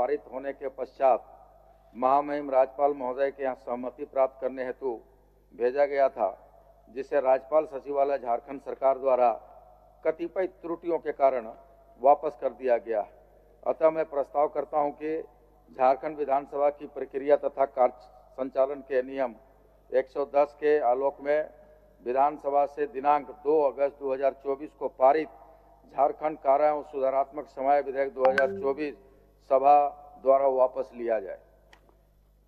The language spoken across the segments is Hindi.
पारित होने के पश्चात महामहिम राज्यपाल महोदय के यहाँ सहमति प्राप्त करने हेतु भेजा गया था, जिसे राज्यपाल सचिवालय झारखंड सरकार द्वारा कतिपय त्रुटियों के कारण वापस कर दिया गया। अतः मैं प्रस्ताव करता हूं कि झारखंड विधानसभा की प्रक्रिया तथा कार्य संचालन के नियम 110 के आलोक में विधानसभा से दिनांक 2 अगस्त 2024 को पारित झारखंड कारा एवं सुधारात्मक समय विधेयक 2024 सभा द्वारा वापस लिया जाए।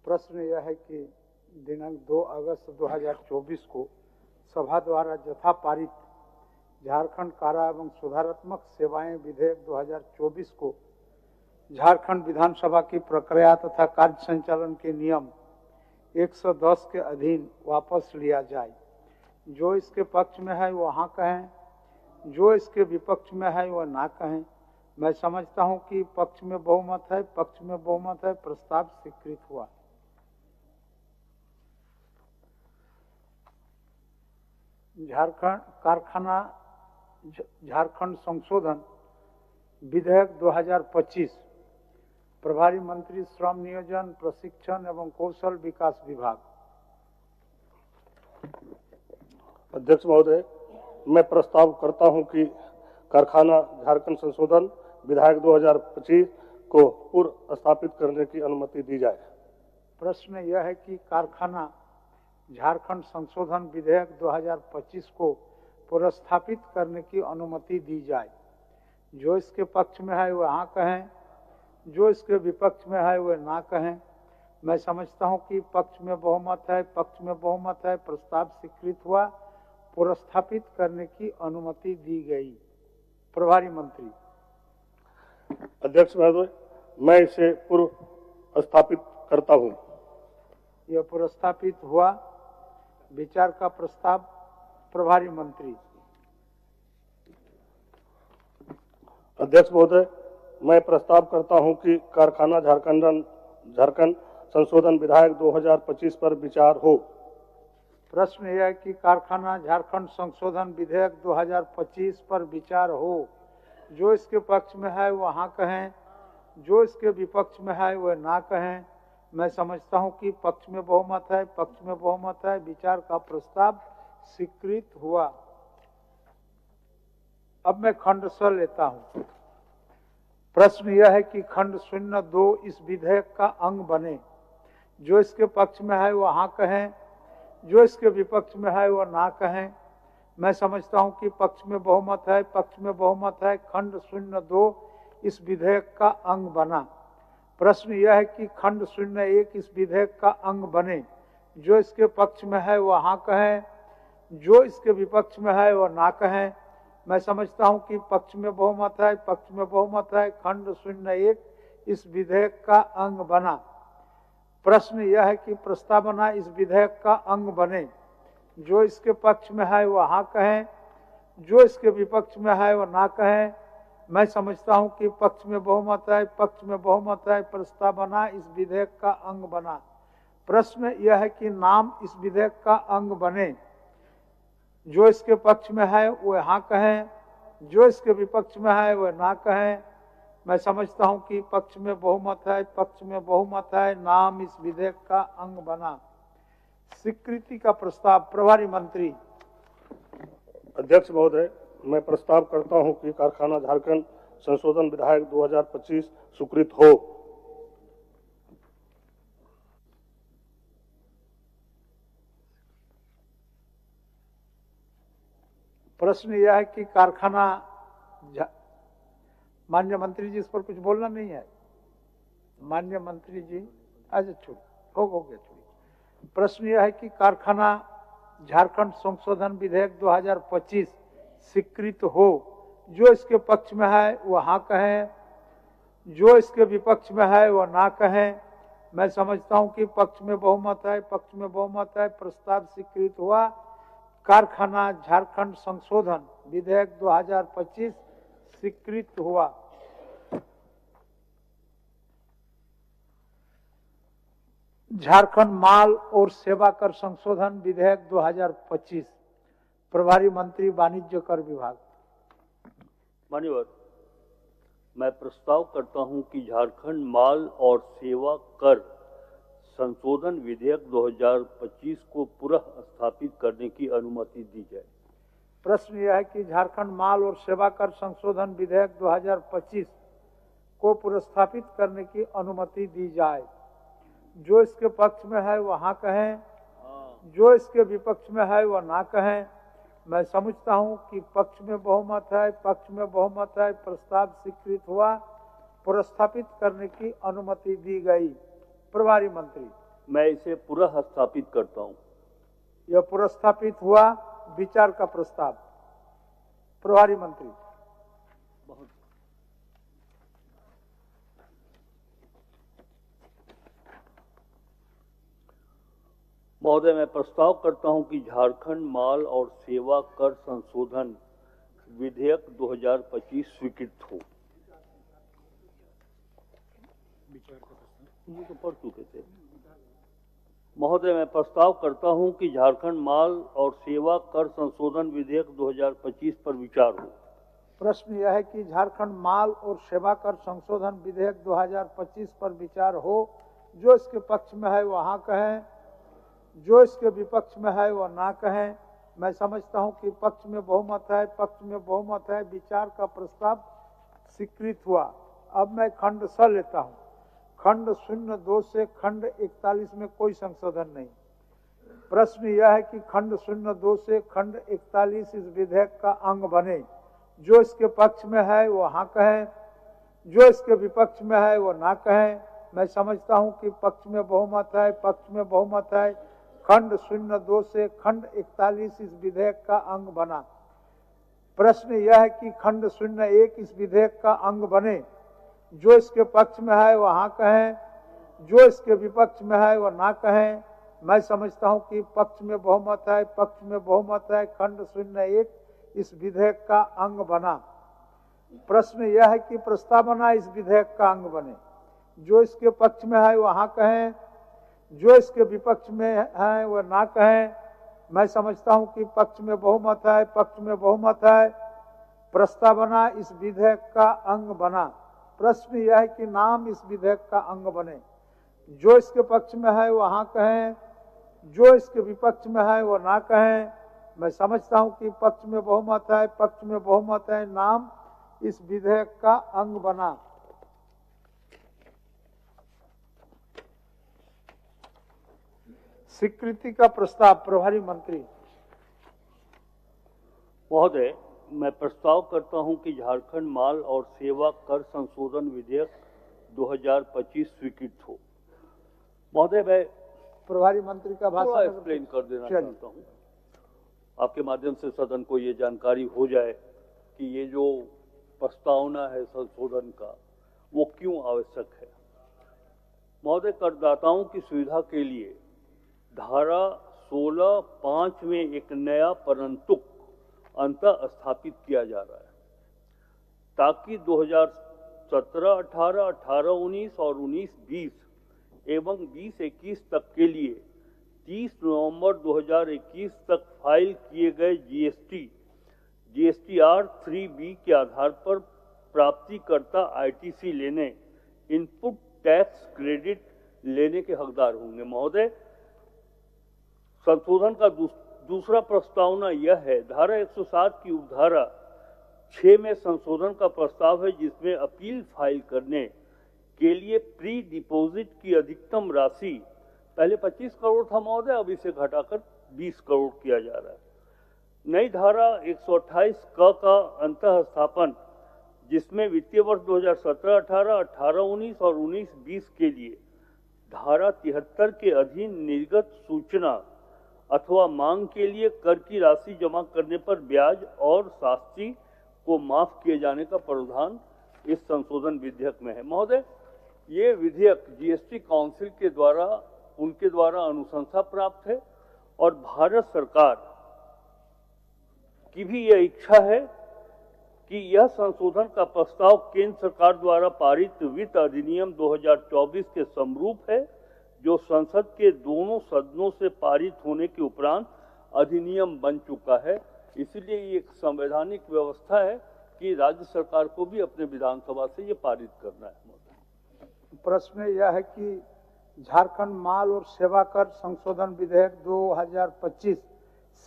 प्रश्न यह है कि दिनांक 2 अगस्त 2024 को सभा द्वारा यथा पारित झारखंड कारा एवं सुधारात्मक सेवाएं विधेयक 2024 को झारखंड विधानसभा की प्रक्रिया तथा कार्य संचालन के नियम 110 के अधीन वापस लिया जाए। जो इसके पक्ष में है वो हाँ कहें, जो इसके विपक्ष में है वो ना कहें। मैं समझता हूं कि पक्ष में बहुमत है, पक्ष में बहुमत है, प्रस्ताव स्वीकृत हुआ। झारखंड संशोधन विधेयक 2025 प्रभारी मंत्री श्रम नियोजन प्रशिक्षण एवं कौशल विकास विभाग। अध्यक्ष महोदय, मैं प्रस्ताव करता हूं कि कारखाना झारखंड संशोधन विधेयक 2025 को पूर्व स्थापित करने की अनुमति दी जाए। प्रश्न यह है कि कारखाना झारखंड संशोधन विधेयक 2025 को पुनर्स्थापित करने की अनुमति दी जाए। जो इसके पक्ष में है वह हाँ कहें, जो इसके विपक्ष में है वह ना कहें। मैं समझता हूं कि पक्ष में बहुमत है, पक्ष में बहुमत है, प्रस्ताव स्वीकृत हुआ। पुनर्स्थापित करने की अनुमति दी गई। प्रभारी मंत्री। अध्यक्ष महोदय, मैं इसे पूर्व स्थापित करता हूं। यह पुनर्स्थापित हुआ। विचार का प्रस्ताव प्रभारी मंत्री। अध्यक्ष महोदय, मैं प्रस्ताव करता हूं कि कारखाना झारखंड संशोधन विधेयक 2025 पर विचार हो। प्रश्न यह है कि कारखाना झारखंड संशोधन विधेयक 2025 पर विचार हो। जो इसके पक्ष में है वह हाँ कहें, जो इसके विपक्ष में है वह ना कहें। मैं समझता हूं कि पक्ष में बहुमत है, पक्ष में बहुमत है। विचार का प्रस्ताव स्वीकृत हुआ। अब मैं खंड स लेता हूं। प्रश्न यह है कि खंड 02 इस विधेयक का अंग बने। जो इसके पक्ष में है वह हाँ कहें, जो इसके विपक्ष में है वह ना कहें। मैं समझता हूं कि पक्ष में बहुमत है, पक्ष में बहुमत है। खंड 02 इस विधेयक का अंग बना। प्रश्न यह है कि खंड 01 इस विधेयक का अंग बने। जो इसके पक्ष में है वह हाँ कहें, जो इसके विपक्ष में है वह ना कहें। मैं समझता हूं कि पक्ष में बहुमत है, पक्ष में बहुमत है। खंड 01 इस विधेयक का अंग बना। प्रश्न यह है कि प्रस्तावना इस विधेयक का अंग बने। जो इसके पक्ष में है वह हाँ कहें, जो इसके विपक्ष में है वह ना कहें। मैं समझता हूं कि पक्ष में बहुमत है, पक्ष में बहुमत है। प्रस्तावना इस विधेयक का अंग बना। प्रश्न यह है कि नाम इस विधेयक का अंग बने। जो इसके पक्ष में है वह हाँ कहें, जो इसके विपक्ष में है वह ना कहें। मैं समझता हूं कि पक्ष में बहुमत है, पक्ष में बहुमत है। नाम इस विधेयक का अंग बना। स्वीकृति का प्रस्ताव प्रभारी मंत्री। अध्यक्ष महोदय, मैं प्रस्ताव करता हूं कि कारखाना झारखंड संशोधन विधेयक 2025 स्वीकृत हो। प्रश्न यह है कि कारखाना माननीय मंत्री जी, इस पर कुछ बोलना नहीं है। माननीय मंत्री जी, अच्छा छोड़ हो गया छोड़िए। प्रश्न यह है कि कारखाना झारखंड संशोधन विधेयक 2025 स्वीकृत हो। जो इसके पक्ष में है वह हाँ कहें, जो इसके विपक्ष में है वह ना कहें। मैं समझता हूं कि पक्ष में बहुमत है, पक्ष में बहुमत है। प्रस्ताव स्वीकृत हुआ। कारखाना झारखंड संशोधन विधेयक 2025 स्वीकृत हुआ। झारखंड माल और सेवा कर संशोधन विधेयक 2025 प्रभारी मंत्री वाणिज्य कर विभाग। माननीय मैं प्रस्ताव करता हूं कि झारखंड माल और सेवा कर संशोधन विधेयक 2025 को पुनः स्थापित करने की अनुमति दी जाए। प्रश्न यह है कि झारखंड माल और सेवा कर संशोधन विधेयक 2025 को पुनर्स्थापित करने की अनुमति दी जाए। जो इसके पक्ष में है वह हाँ कहें, जो इसके विपक्ष में है वह ना कहें। मैं समझता हूं कि पक्ष में बहुमत है, पक्ष में बहुमत है, प्रस्ताव स्वीकृत हुआ, पुनर्स्थापित करने की अनुमति दी गई। प्रभारी मंत्री, मैं इसे पुनः स्थापित करता हूं। यह पुनर्स्थापित हुआ। विचार का प्रस्ताव। प्रभारी मंत्री। महोदय, मैं प्रस्ताव करता हूं कि झारखंड माल और सेवा कर संशोधन विधेयक 2025 स्वीकृत हो। ये तो पढ़ चुके थे। महोदय, मैं प्रस्ताव करता हूं कि झारखंड माल और सेवा कर संशोधन विधेयक 2025 पर विचार हो। प्रश्न यह है कि झारखंड माल और सेवा कर संशोधन विधेयक 2025 पर विचार हो। जो इसके पक्ष में है वह हाँ कहें, जो इसके विपक्ष में है वह ना कहें। मैं समझता हूं कि पक्ष में बहुमत है, पक्ष में बहुमत है। विचार का प्रस्ताव स्वीकृत हुआ। अब मैं खंड स लेता हूं। खंड 02 से खंड 41 में कोई संशोधन नहीं। प्रश्न यह है कि खंड 02 से खंड 41 इस विधेयक का अंग बने। जो इसके पक्ष में है वह हाँ कहें, जो इसके विपक्ष में है वह ना कहें। मैं समझता हूं कि पक्ष में बहुमत है, पक्ष में बहुमत है। खंड 02 से खंड 41 इस विधेयक का अंग बना। प्रश्न यह है कि खंड 01 इस विधेयक का अंग बने। जो इसके पक्ष में है वह हाँ कहें, जो इसके विपक्ष में है वह ना कहें। मैं समझता हूं कि पक्ष में बहुमत है, पक्ष में बहुमत है। खंड 01 इस विधेयक का अंग बना। प्रश्न यह है कि प्रस्तावना इस विधेयक का अंग बने। जो इसके पक्ष में है वह हाँ कहें, जो इसके विपक्ष में है वह ना कहें। मैं समझता हूं कि पक्ष में बहुमत है, पक्ष में बहुमत है। प्रस्तावना इस विधेयक का अंग बना। प्रश्न यह है कि नाम इस विधेयक का अंग बने। जो इसके पक्ष में है वह हाँ कहें, जो इसके विपक्ष में है वह ना कहें। मैं समझता हूं कि पक्ष में बहुमत है, पक्ष में बहुमत है। नाम इस विधेयक का अंग बना। स्वीकृति का प्रस्ताव। प्रभारी मंत्री। महोदय, मैं प्रस्ताव करता हूं कि झारखंड माल और सेवा कर संशोधन विधेयक 2025 स्वीकृत हो। महोदय, मैं प्रभारी मंत्री का भाषण एक्सप्लेन कर देना चाहता हूं। आपके माध्यम से सदन को ये जानकारी हो जाए कि ये जो प्रस्तावना है संशोधन का वो क्यों आवश्यक है। महोदय, करदाताओं की सुविधा के लिए धारा 16(5) में एक नया परंतुक अंतः स्थापित किया जा रहा है ताकि 2017, 18, 18-19 और 19-20 एवं 20-21 तक के लिए 30 नवंबर 2021 तक फाइल किए गए जीएसटीआर 3B के आधार पर प्राप्तिकर्ता आईटीसी लेने, इनपुट टैक्स क्रेडिट लेने के हकदार होंगे। महोदय, संशोधन का दूसरा प्रस्तावना यह है, धारा 107 की उपधारा 6 में संशोधन का प्रस्ताव है जिसमें अपील फाइल करने के लिए प्री डिपॉजिट की अधिकतम राशि पहले 25 करोड़ था महोदय, अब इसे घटाकर 20 करोड़ किया जा रहा है। नई धारा 128 का अंतः स्थापन जिसमें वित्तीय वर्ष 2017-18, 18-19 और 19-20 के लिए धारा 73 के अधीन निर्गत सूचना अथवा मांग के लिए कर की राशि जमा करने पर ब्याज और शास्ति को माफ किए जाने का प्रावधान इस संशोधन विधेयक में है। महोदय, ये विधेयक जीएसटी काउंसिल के द्वारा उनके द्वारा अनुशंसा प्राप्त है और भारत सरकार की भी यह इच्छा है कि यह संशोधन का प्रस्ताव केंद्र सरकार द्वारा पारित वित्त अधिनियम 2024 के समरूप है जो संसद के दोनों सदनों से पारित होने के उपरांत अधिनियम बन चुका है। इसलिए ये एक संवैधानिक व्यवस्था है कि राज्य सरकार को भी अपने विधानसभा से ये पारित करना है महोदय। प्रश्न यह है कि झारखंड माल और सेवा कर संशोधन विधेयक 2025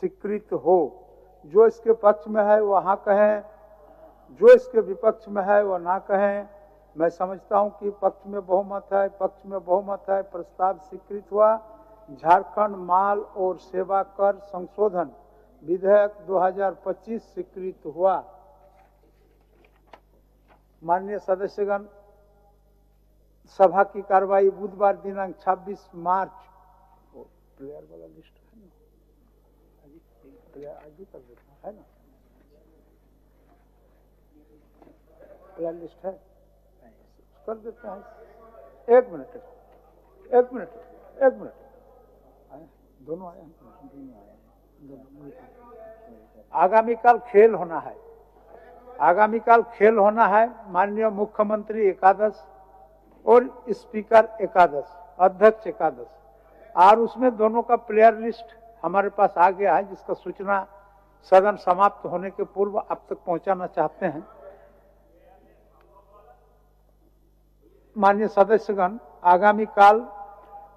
स्वीकृत हो। जो इसके पक्ष में है वह हाँ कहें, जो इसके विपक्ष में है वह ना कहें। मैं समझता हूं कि पक्ष में बहुमत है, पक्ष में बहुमत है, प्रस्ताव स्वीकृत हुआ। झारखंड माल और सेवा कर संशोधन विधेयक 2025 स्वीकृत हुआ। माननीय सदस्यगण, सभा की कार्रवाई बुधवार दिनांक 26 मार्च प्लेयर वाला लिस्ट है ना, प्लेयर आगे कर देता है ना, प्लेयर लिस्ट है कर देते हैं। एक मिनट दोनों आए हैं। आगामी काल खेल होना है, आगामी काल खेल होना है। माननीय मुख्यमंत्री एकादश और स्पीकर एकादश, अध्यक्ष एकादश, और उसमें दोनों का प्लेयर लिस्ट हमारे पास आ गया है, जिसका सूचना सदन समाप्त होने के पूर्व आप तक पहुंचाना चाहते हैं। माननीय सदस्यगण, आगामी काल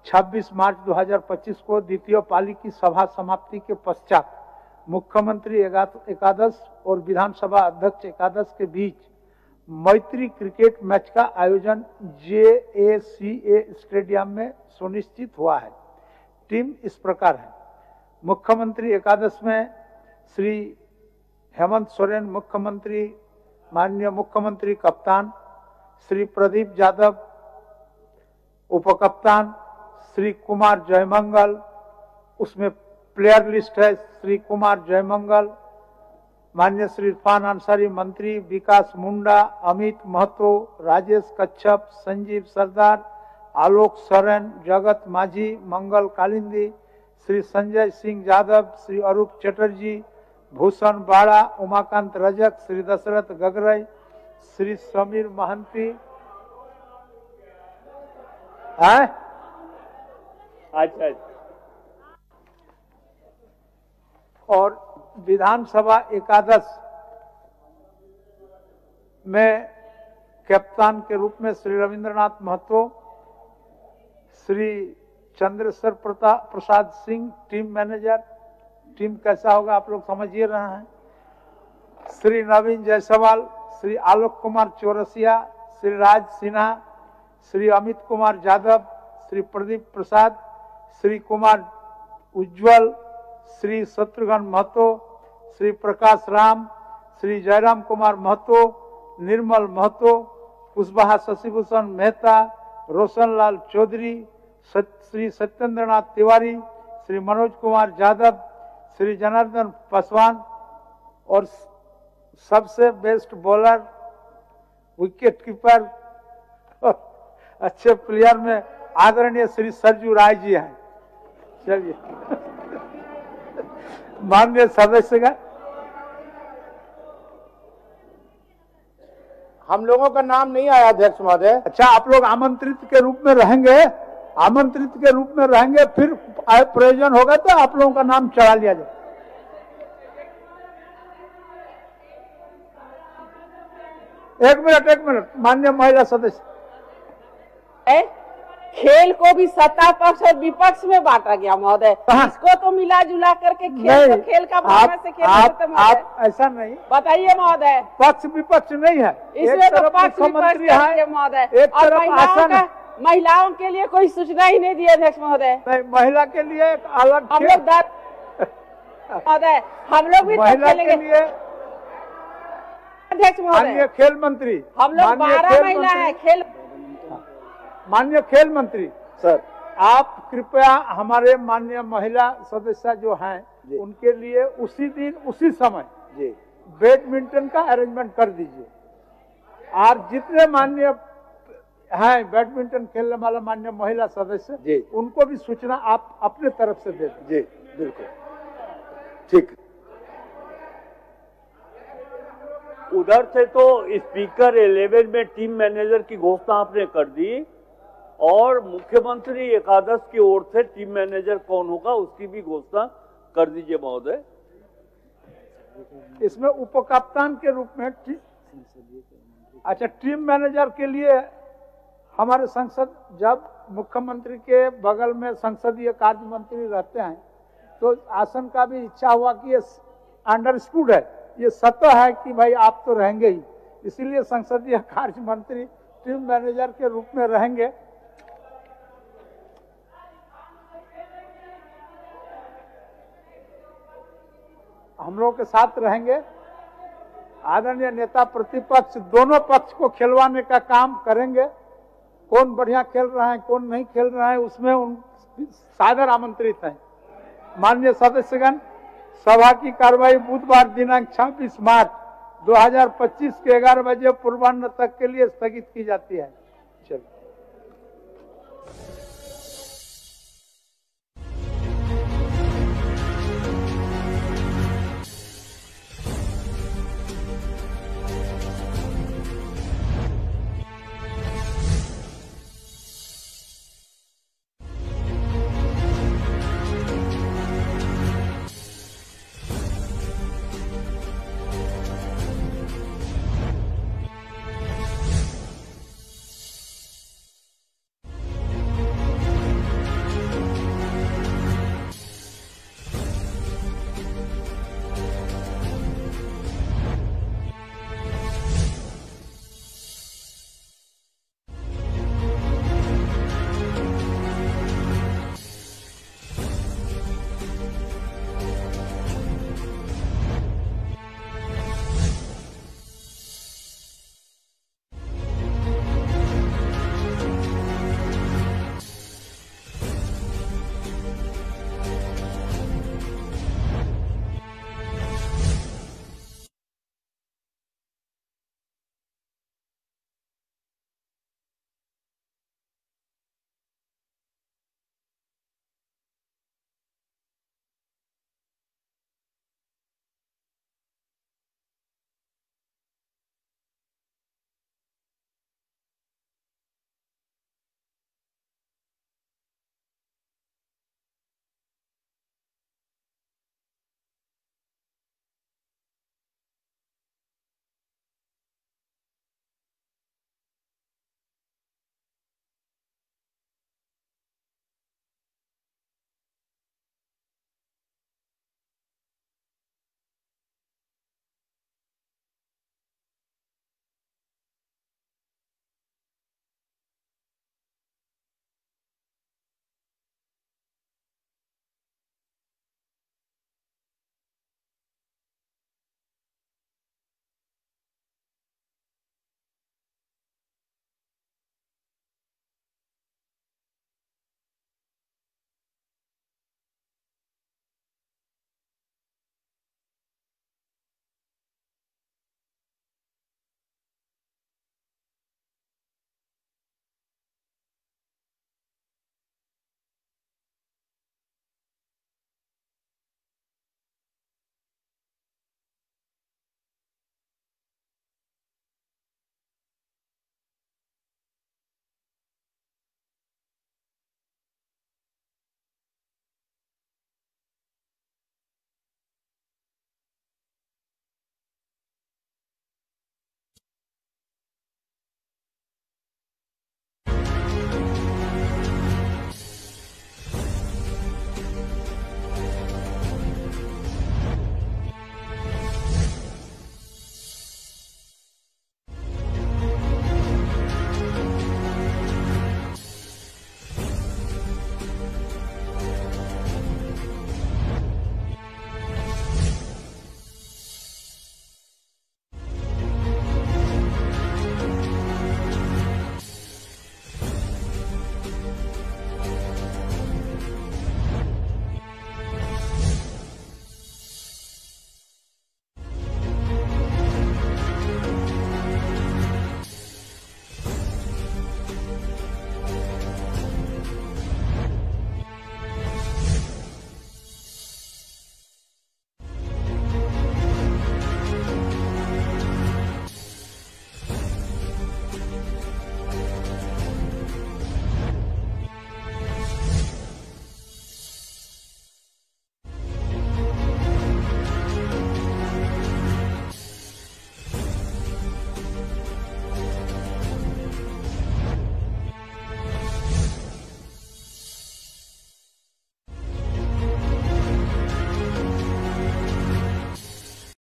26 मार्च 2025 को द्वितीय पाली की सभा समाप्ति के पश्चात मुख्यमंत्री एकादश और विधानसभा अध्यक्ष एकादश के बीच मैत्री क्रिकेट मैच का आयोजन JACA स्टेडियम में सुनिश्चित हुआ है। टीम इस प्रकार है: मुख्यमंत्री एकादश में श्री हेमंत सोरेन मुख्यमंत्री, माननीय मुख्यमंत्री कप्तान, श्री प्रदीप यादव उपकप्तान, श्री कुमार जयमंगल, उसमें प्लेयर लिस्ट है श्री कुमार जयमंगल, माननीय श्री इरफान अंसारी मंत्री, विकास मुंडा, अमित महतो, राजेश कच्छप, संजीव सरदार, आलोक सरन, जगत माझी, मंगल कालिंदी, श्री संजय सिंह यादव, श्री अरूप चटर्जी, भूषण बाड़ा, उमाकांत रजक, श्री दशरथ गगरई, श्री समीर महंती। अच्छा, और विधानसभा एकादश में कप्तान के रूप में Shri Rabindranath Mahato, Shri Chandrashekhar Prasad Singh team manager. Team कैसा होगा आप लोग समझ ही रहे हैं। श्री नवीन जायसवाल, श्री आलोक कुमार चौरसिया, श्री राज सिन्हा, श्री अमित कुमार यादव, श्री प्रदीप प्रसाद, श्री कुमार उज्जवल, श्री शत्रुघ्न महतो, श्री प्रकाश राम, श्री जयराम कुमार महतो, निर्मल महतो, कुशवाहा शशिभूषण मेहता, रोशन लाल चौधरी, श्री सत्येंद्रनाथ तिवारी, श्री मनोज कुमार यादव, श्री जनार्दन पासवान, और सबसे बेस्ट बॉलर, विकेट कीपर, अच्छे प्लेयर में आदरणीय श्री सरजू राय जी हैं। चलिए माननीय सदस्यगण, हम लोगों का नाम नहीं आया अध्यक्ष महोदय। अच्छा, आप लोग आमंत्रित के रूप में रहेंगे, आमंत्रित के रूप में रहेंगे, फिर प्रयोजन होगा तो आप लोगों का नाम चढ़ा लिया जाए। एक मिनट, माननीय महिला सदस्य, खेल को भी सत्ता पक्ष और विपक्ष में बांटा गया महोदय। इसको तो मिला जुला करके खेल, तो खेल का भावना से खेल आप ऐसा नहीं बताइए महोदय। पक्ष विपक्ष नहीं है, इसमें तो पक्ष विपक्ष है महोदय। और महिलाओं के लिए कोई सूचना ही नहीं दी अध्यक्ष महोदय। महिला के लिए एक अलग हम लोग महोदय, हम लोग भी महिला के लिए अध्यक्ष महोदय, खेल मंत्री, हम लोग 12 महिला है खेल। माननीय खेल मंत्री सर, आप कृपया हमारे माननीय महिला सदस्य जो हैं उनके लिए उसी दिन उसी समय जी बैडमिंटन का अरेंजमेंट कर दीजिए। और जितने माननीय हैं बैडमिंटन खेलने वाला माननीय महिला सदस्य जी, उनको भी सूचना आप अपने तरफ से दे दें। जी बिल्कुल ठीक। उधर से तो स्पीकर 11 में टीम मैनेजर की घोषणा आपने कर दी, और मुख्यमंत्री एकादश की ओर से टीम मैनेजर कौन होगा उसकी भी घोषणा कर दीजिए महोदय। इसमें उप कप्तान के रूप में अच्छा, टीम मैनेजर के लिए हमारे संसद, जब मुख्यमंत्री के बगल में संसदीय कार्य मंत्री रहते हैं तो आसन का भी इच्छा हुआ कि ये अंडरस्टूड है, ये सतह है कि भाई आप तो रहेंगे ही, इसीलिए संसदीय कार्य मंत्री टीम मैनेजर के रूप में रहेंगे। हम लोग के साथ रहेंगे। आदरणीय नेता प्रतिपक्ष दोनों पक्ष को खिलवाने का काम करेंगे। कौन बढ़िया खेल रहा है, कौन नहीं खेल रहा है, उसमें उन सादर आमंत्रित हैं। माननीय सदस्यगण, सभा की कार्रवाई बुधवार दिनांक 26 मार्च 2025 के 11 बजे पूर्वाह्न तक के लिए स्थगित की जाती है। चलिए।